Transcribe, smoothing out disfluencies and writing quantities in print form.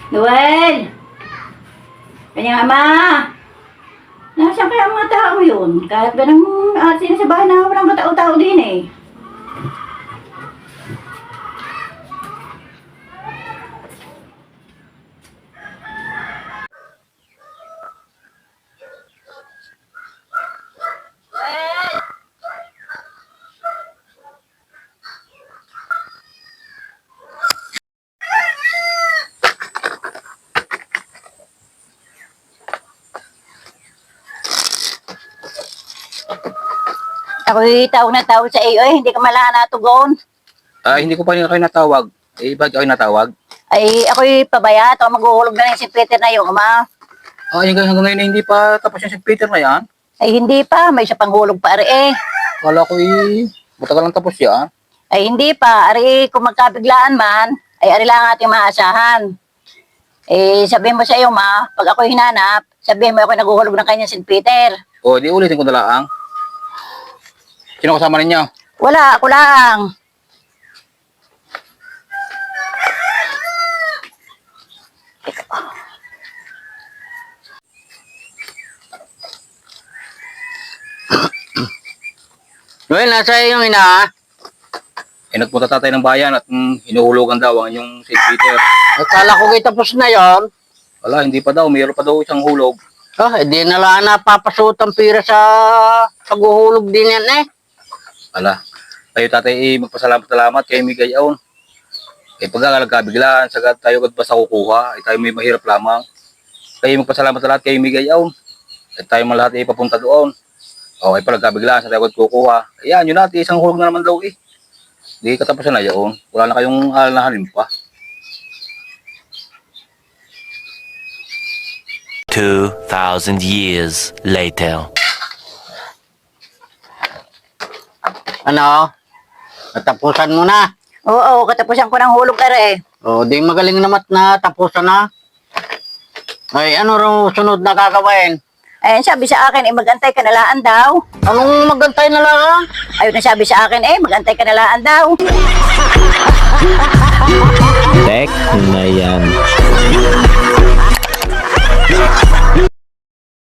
Noel! Kanyang ama! Nasaan kaya ang mga tao yun? Kahit ba nang sino sa bahay na walang katao-tao din eh. Ako'y tawag na tawag sa iyo eh, hindi ka malahan natugon. Hindi ko pa rin kayo natawag. Ba't kayo natawag? Ay, ako'y pabayat o maghuhulog na rin si Peter na yung ama. Hanggang ngayon hindi pa tapos yung si Peter na yan. Ay, hindi pa. May isa pang hulog pa ari eh. Kala ko matagal lang tapos yan. Ay, hindi pa. Ari, kung magkabiglaan man, ay ari lang ang ating maasahan. Eh, sabihin mo sa iyo, ma, pag ako'y hinanap, sabihin mo ako'y naghuhulog ng kanya si Peter. Di ulitin ko na lang. Sino kasama ninyo? Wala, ako lang. Noel, nasa yung ina? Nagpunta tatay ng bayan at hinuhulugan daw ang inyong St. Peter. Akala ko kayo tapos na yon. Wala, hindi pa daw. Mayroon pa daw isang hulog. Hindi na lang napapasuot ang pira sa paghuhulog din yan eh. Wala. Kayo tatay magpasalamat-salamat kay Migayaon. Pag nagkabiglaan, sagad tayo basta kukuha. Tayo may mahirap lamang. Kayo magpasalamat sa lahat kay Migayaon. Tayo man lahat papunta doon. Okay, pag nagkabiglaan, sa tayo kukuha. Ayan, yun natin, isang hulog na naman daw eh. Hindi katapusan na yun. Wala na kayong alalahanin pa. 2,000 years later. Ano? Natapusan mo na. Oo, katapusan ko ng hulog ari. Di magaling naman na tapusan na. Ay, ano raw sunod na gagawin? Ayun, sabi sa akin, magantay ka na laan daw. Anong magantay na lang? Ayun na sabi sa akin, magantay ka na laan daw. Tek na yan.